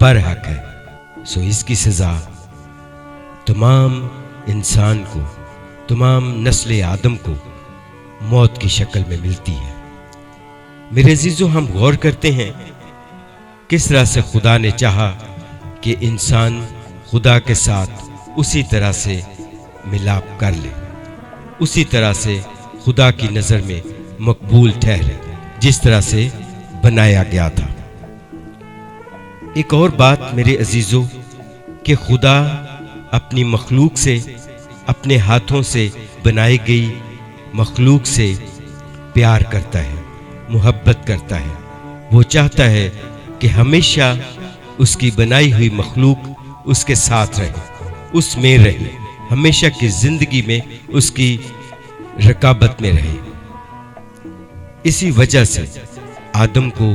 برحق ہے، سو اس کی سزا تمام انسان کو، تمام نسل آدم کو موت کی شکل میں ملتی ہے۔ میرے عزیزو، ہم غور کرتے ہیں کس طرح سے خدا نے چاہا کہ انسان خدا کے ساتھ اسی طرح سے ملاپ کر لے، اسی طرح سے خدا کی نظر میں مقبول ٹھہرے جس طرح سے بنایا گیا تھا۔ ایک اور بات میرے عزیزو کہ خدا اپنی مخلوق سے، اپنے ہاتھوں سے بنائی گئی مخلوق سے پیار کرتا ہے، محبت کرتا ہے۔ وہ چاہتا ہے کہ ہمیشہ اس کی بنائی ہوئی مخلوق اس کے ساتھ رہے، اس میں رہے، ہمیشہ کی زندگی میں اس کی رقابت میں رہے۔ اسی وجہ سے آدم کو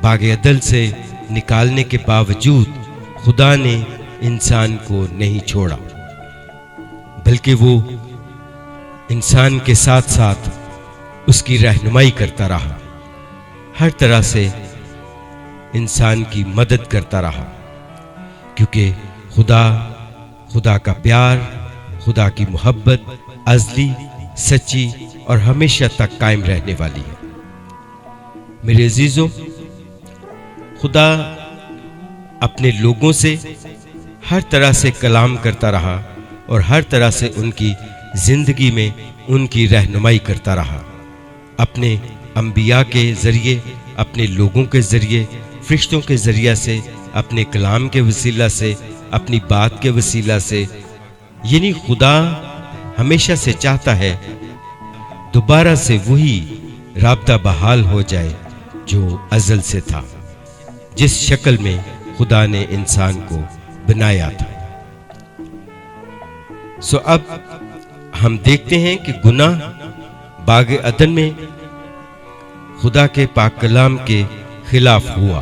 باغ عدن سے نکالنے کے باوجود خدا نے انسان کو نہیں چھوڑا، بلکہ وہ انسان کے ساتھ ساتھ اس کی رہنمائی کرتا رہا، ہر طرح سے انسان کی مدد کرتا رہا، کیونکہ خدا کا پیار، خدا کی محبت ازلی، سچی اور ہمیشہ تک قائم رہنے والی ہے۔ میرے عزیزو، خدا اپنے لوگوں سے ہر طرح سے کلام کرتا رہا اور ہر طرح سے ان کی زندگی میں ان کی رہنمائی کرتا رہا، اپنے انبیاء کے ذریعے، اپنے لوگوں کے ذریعے، فرشتوں کے ذریعہ سے، اپنے کلام کے وسیلہ سے، اپنی بات کے وسیلہ سے۔ یعنی خدا ہمیشہ سے چاہتا ہے دوبارہ سے وہی رابطہ بحال ہو جائے جو ازل سے تھا، جس شکل میں خدا نے انسان کو بنایا تھا۔ سو اب ہم دیکھتے ہیں کہ گناہ باغ عدن میں خدا کے پاک کلام کے خلاف ہوا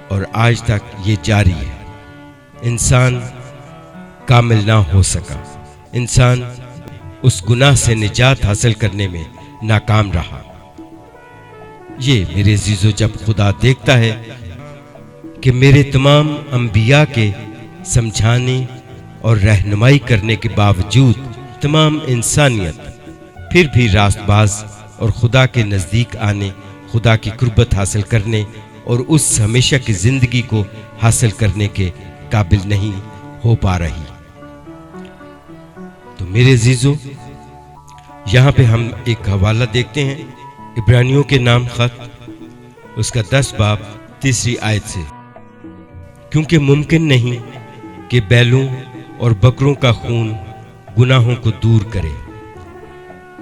اور آج تک یہ جاری ہے۔ انسان کامل نہ ہو سکا، انسان اس گناہ سے نجات حاصل کرنے میں ناکام رہا۔ یہ میرے عزیزو، جب خدا دیکھتا ہے کہ میرے تمام انبیاء کے سمجھانے اور رہنمائی کرنے کے باوجود تمام انسانیت پھر بھی راست باز اور خدا کے نزدیک آنے، خدا کی قربت حاصل کرنے اور اس ہمیشہ کی زندگی کو حاصل کرنے کے قابل نہیں ہو پا رہی، تو میرے عزیزو یہاں پہ ہم ایک حوالہ دیکھتے ہیں عبرانیوں کے نام خط، اس کا 10 باب 3 آیت سے۔ کیونکہ ممکن نہیں کہ بیلوں اور بکروں کا خون گناہوں کو دور کرے،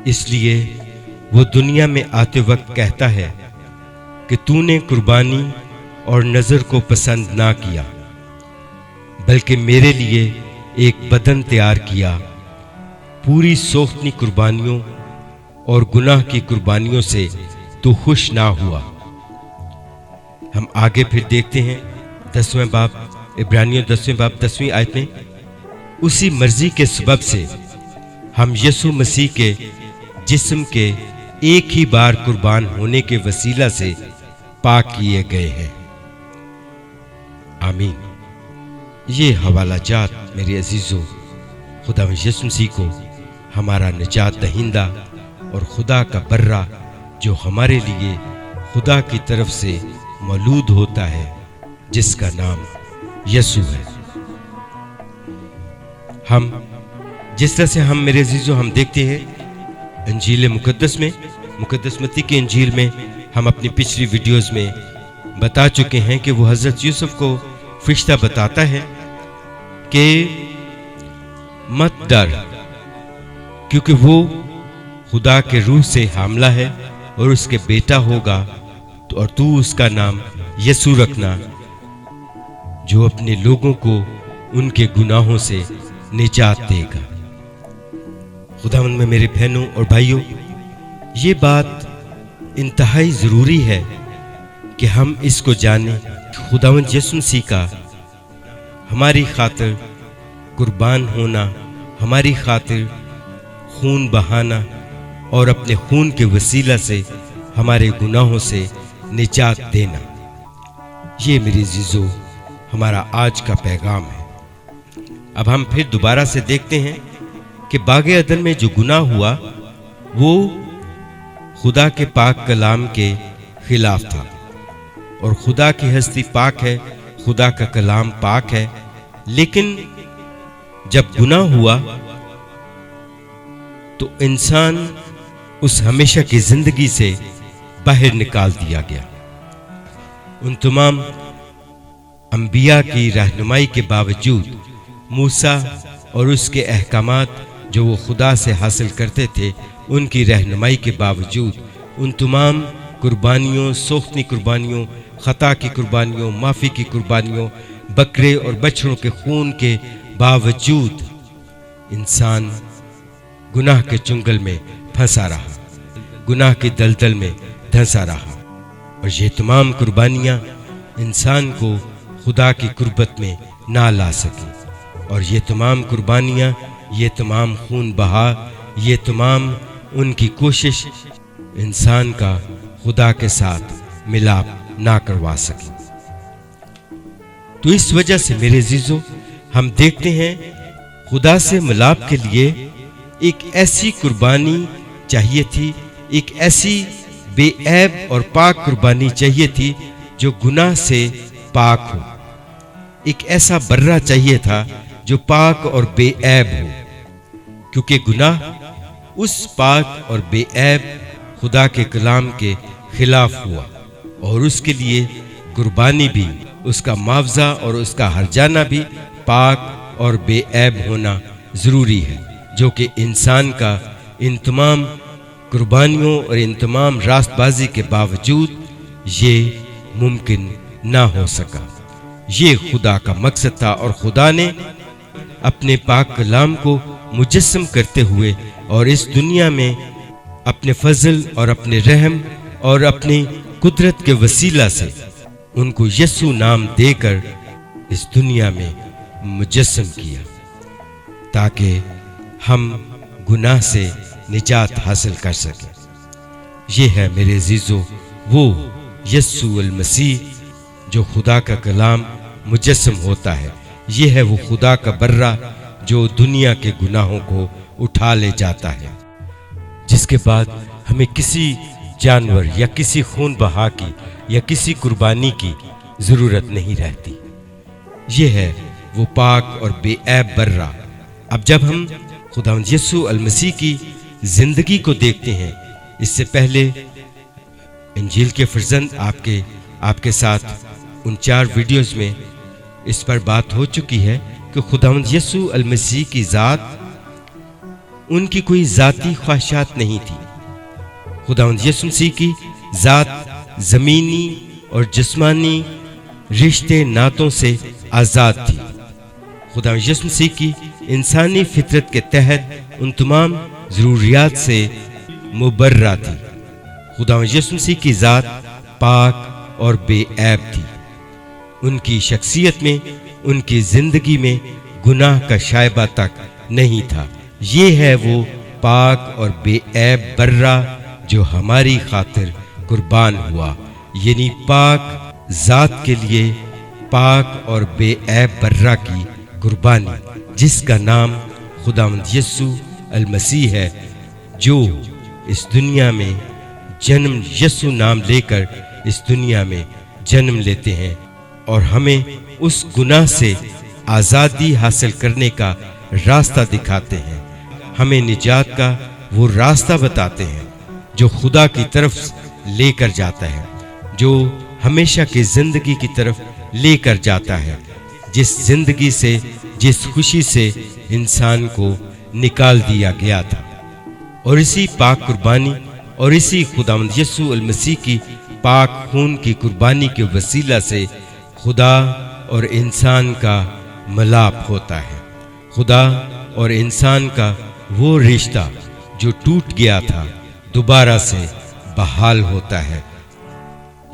اس لیے وہ دنیا میں آتے وقت کہتا ہے کہ تو نے قربانی اور نذر کو پسند نہ کیا، بلکہ میرے لیے ایک بدن تیار کیا، پوری سوختنی قربانیوں اور گناہ کی قربانیوں سے تو خوش نہ ہوا۔ ہم آگے پھر دیکھتے ہیں 10ویں باب، عبرانیوں 10ویں باب 10ویں آیت میں، اسی مرضی کے سبب سے ہم یسوع مسیح کے جسم کے ایک ہی بار قربان ہونے کے وسیلہ سے پاک کیے گئے ہیں۔ آمین۔ یہ حوالہ جات میرے عزیزو خدا یسوع مسیح کو ہمارا نجات دہندہ اور خدا کا برہ جو ہمارے لیے خدا کی طرف سے مولود ہوتا ہے، جس کا نام یسوع ہے۔ ہم جس طرح سے ہم میرے عزیزو ہم دیکھتے ہیں انجیل مقدس میں، مقدس متی کی انجیل میں، ہم اپنی پچھلی ویڈیوز میں بتا چکے ہیں کہ وہ حضرت یوسف کو فرشتہ بتاتا ہے کہ مت ڈر، کیونکہ وہ خدا کے روح سے حاملہ ہے اور اس کے بیٹا ہوگا، اور تو اس کا نام یسوع رکھنا، جو اپنے لوگوں کو ان کے گناہوں سے نجات دے گا۔ خداوند میں میرے بہنوں اور بھائیوں، یہ بات انتہائی ضروری ہے کہ ہم اس کو جانیں کہ خداوند یسوع مسیح کا ہماری خاطر قربان ہونا، ہماری خاطر خون بہانا اور اپنے خون کے وسیلہ سے ہمارے گناہوں سے نجات دینا، یہ میرے عزیزو ہمارا آج کا پیغام ہے۔ اب ہم پھر دوبارہ سے دیکھتے ہیں کہ باغ عدن میں جو گناہ ہوا وہ خدا کے پاک کلام کے خلاف تھا، اور خدا کی ہستی پاک ہے، خدا کا کلام پاک ہے، لیکن جب گناہ ہوا تو انسان اس ہمیشہ کی زندگی سے باہر نکال دیا گیا۔ ان تمام انبیاء کی رہنمائی کے باوجود، موسیٰ اور اس کے احکامات جو وہ خدا سے حاصل کرتے تھے، ان کی رہنمائی کے باوجود، ان تمام قربانیوں، سوختنی قربانیوں، خطا کی قربانیوں، معافی کی قربانیوں، بکرے اور بچڑوں کے خون کے باوجود انسان گناہ کے چنگل میں پھنسا رہا، گناہ کی دلدل میں دھنسا رہا، اور یہ تمام قربانیاں انسان کو خدا کی قربت میں نہ لا سکی، اور یہ تمام قربانیاں، یہ تمام خون بہا، یہ تمام ان کی کوشش انسان کا خدا کے ساتھ ملاپ نہ کروا سکی۔ تو اس وجہ سے میرے عزیزو ہم دیکھتے ہیں خدا سے ملاپ کے لیے ایک ایسی قربانی چاہیے تھی، ایک ایسی بے عیب اور پاک قربانی چاہیے تھی جو گناہ سے پاک ہو، ایک ایسا برہ چاہیے تھا جو پاک اور بے عیب ہو، کیونکہ گناہ اس پاک اور بے عیب خدا کے کلام کے خلاف ہوا، اور اس کے لیے قربانی بھی، اس کا معاوضہ اور اس کا ہرجانہ بھی پاک اور بے عیب ہونا ضروری ہے، جو کہ انسان کا ان تمام قربانیوں اور ان تمام راست بازی کے باوجود یہ ممکن نہ ہو سکا۔ یہ خدا کا مقصد تھا، اور خدا نے اپنے پاک کلام کو مجسم کرتے ہوئے اور اس دنیا میں اپنے فضل اور اپنے رحم اور اپنی قدرت کے وسیلہ سے ان کو یسوع نام دے کر اس دنیا میں مجسم کیا، تاکہ ہم گناہ سے نجات حاصل کر سکیں۔ یہ ہے میرے عزیزو وہ یسوع المسیح جو خدا کا کلام مجسم ہوتا ہے، یہ ہے وہ خدا کا برہ جو دنیا کے گناہوں کو اٹھا لے جاتا ہے، جس کے بعد ہمیں کسی جانور یا کسی خون بہا کی یا کسی قربانی کی ضرورت نہیں رہتی۔ یہ ہے وہ پاک اور بے عیب برہ۔ اب جب ہم خداوند یسوع المسیح کی زندگی کو دیکھتے ہیں، اس سے پہلے انجیل کے فرزند آپ کے ساتھ ان 4 ویڈیوز میں اس پر بات ہو چکی ہے کہ خداوند یسوع المسیح کی ذات ان کی کوئی ذاتی خواہشات نہیں تھی۔ خداوند یسوع مسیح کی ذات زمینی اور جسمانی رشتے ناتوں سے آزاد تھی۔ خداوند یسوع مسیح کی انسانی فطرت کے تحت ان تمام ضروریات سے مبرہ تھی۔ خداوند یسوع مسیح کی ذات پاک اور بے عیب تھی۔ ان کی شخصیت میں، ان کی زندگی میں گناہ کا شائبہ تک نہیں تھا۔ یہ ہے وہ پاک اور بے عیب برہ جو ہماری خاطر قربان ہوا، یعنی پاک ذات کے لیے پاک اور بے عیب برہ کی قربانی، جس کا نام خداوند یسوع المسیح ہے، جو اس دنیا میں جنم یسوع نام لے کر اس دنیا میں جنم لیتے ہیں اور ہمیں اس گناہ سے آزادی حاصل کرنے کا راستہ دکھاتے ہیں، ہمیں نجات کا وہ راستہ بتاتے ہیں جو خدا کی طرف لے کر جاتا ہے، جو ہمیشہ کی زندگی کی طرف لے کر جاتا ہے، جس زندگی سے، جس خوشی سے انسان کو نکال دیا گیا تھا۔ اور اسی پاک قربانی اور اسی خداوند یسوع المسیح کی پاک خون کی قربانی کے وسیلہ سے خدا اور انسان کا ملاپ ہوتا ہے۔ خدا اور انسان کا وہ رشتہ جو ٹوٹ گیا تھا دوبارہ سے بحال ہوتا ہے۔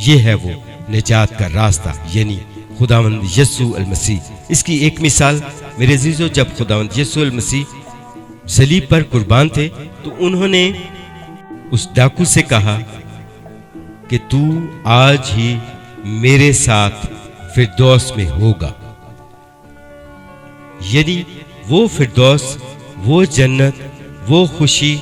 یہ ہے وہ نجات کا راستہ، یعنی خداوند یسوع المسیح۔ اس کی ایک مثال میرے عزیزو، جب خداوند یسوع المسیح صلیب پر قربان تھے تو انہوں نے اس ڈاکو سے کہا کہ تو آج ہی میرے ساتھ فردوس میں ہوگا۔ یعنی وہ فردوس، وہ جنت، وہ خوشی،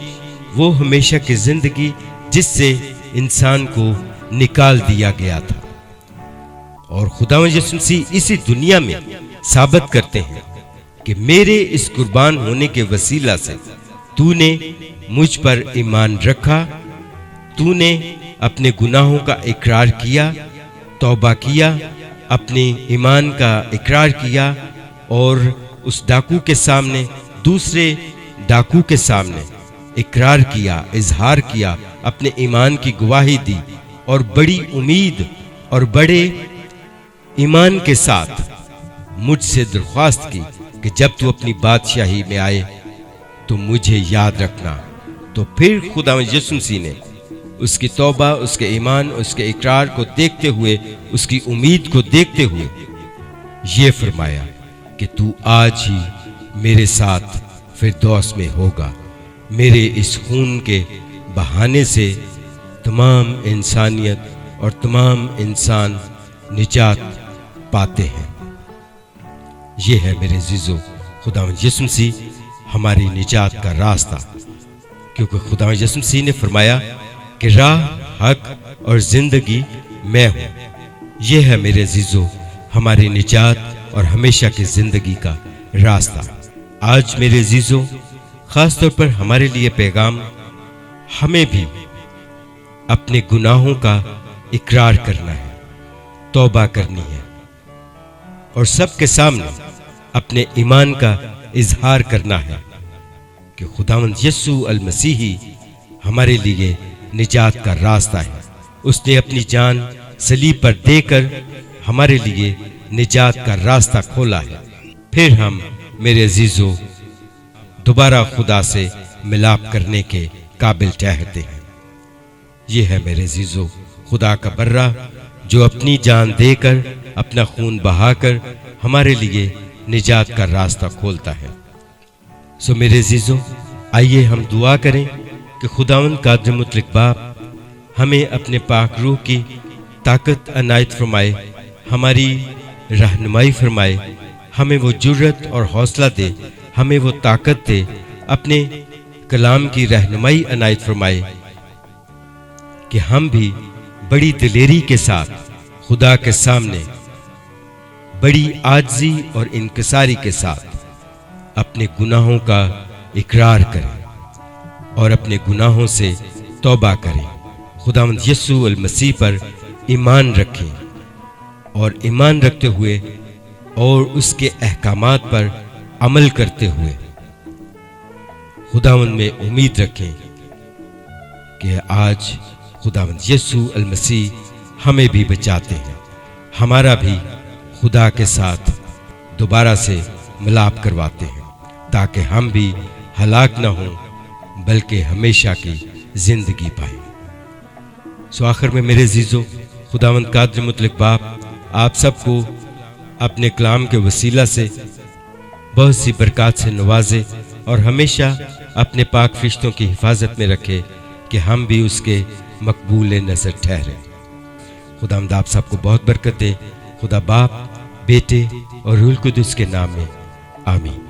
وہ ہمیشہ کی زندگی جس سے انسان کو نکال دیا گیا تھا۔ اور خداوند یسوع مسیح اسی دنیا میں ثابت کرتے ہیں کہ میرے اس قربان ہونے کے وسیلہ سے تو نے مجھ پر ایمان رکھا، تو نے اپنے گناہوں کا اقرار کیا، توبہ کیا، اپنے ایمان کا اقرار کیا، اور اس ڈاکو کے سامنے، دوسرے ڈاکو کے سامنے اقرار کیا، اظہار کیا، اپنے ایمان کی گواہی دی، اور بڑی امید اور بڑے ایمان کے ساتھ مجھ سے درخواست کی کہ جب تو اپنی بادشاہی میں آئے تو مجھے یاد رکھنا۔ تو پھر خداوند یسوع مسیح نے اس کی توبہ، اس کے ایمان، اس کے اقرار کو دیکھتے ہوئے، اس کی امید کو دیکھتے ہوئے یہ فرمایا کہ تو آج ہی میرے ساتھ فردوس میں ہوگا۔ میرے اس خون کے بہانے سے تمام انسانیت اور تمام انسان نجات پاتے ہیں۔ یہ ہے میرے عزیزو خداوند یسوع مسیح ہماری نجات کا راستہ، کیونکہ خداوند یسوع مسیح نے فرمایا کہ راہ، حق اور زندگی میں ہوں۔ یہ ہے میرے عزیزو ہماری نجات اور ہمیشہ کی زندگی کا راستہ۔ آج میرے عزیزو خاص طور پر ہمارے لیے پیغام، ہمیں بھی اپنے گناہوں کا اقرار کرنا ہے، توبہ کرنی ہے، اور سب کے سامنے اپنے ایمان کا اظہار کرنا ہے کہ خداوند یسوع المسیحی ہمارے لیے نجات کا راستہ ہے۔ اس نے اپنی جان صلیب پر دے کر ہمارے لیے نجات کا راستہ کھولا ہے۔ پھر ہم میرے عزیزو دوبارہ خدا سے ملاپ کرنے کے قابل ٹھہرتے ہیں۔ یہ ہے میرے عزیزو خدا کا برہ جو اپنی جان دے کر، اپنا خون بہا کر ہمارے لیے نجات کا راستہ کھولتا ہے۔ سو میرے عزیزو آئیے ہم دعا کریں کہ خداوند قادر مطلق باپ ہمیں اپنے پاک روح کی طاقت عنایت فرمائے، ہماری رہنمائی فرمائے، ہمیں وہ جرت اور حوصلہ دے، ہمیں وہ طاقت دے، اپنے کلام کی رہنمائی عنایت فرمائے کہ ہم بھی بڑی دلیری کے ساتھ خدا کے سامنے بڑی عاجزی اور انکساری کے ساتھ اپنے گناہوں کا اقرار کریں اور اپنے گناہوں سے توبہ کریں، خداوند یسوع المسیح پر ایمان رکھیں، اور ایمان رکھتے ہوئے اور اس کے احکامات پر عمل کرتے ہوئے خداوند میں امید رکھیں کہ آج خداوند یسوع المسیح ہمیں بھی بچاتے ہیں، ہمارا بھی خدا کے ساتھ دوبارہ سے ملاپ کرواتے ہیں، تاکہ ہم بھی ہلاک نہ ہوں بلکہ ہمیشہ کی زندگی پائیں۔ سو آخر میں میرے عزیزو خداوند قادر مطلق باپ آپ سب کو اپنے کلام کے وسیلہ سے بہت سی برکات سے نوازے اور ہمیشہ اپنے پاک فرشتوں کی حفاظت میں رکھے کہ ہم بھی اس کے مقبول نظر ٹھہریں۔ خداوند آپ سب کو بہت برکت دے۔ خدا باپ، بیٹے اور روح القدس کے نام میں آمین۔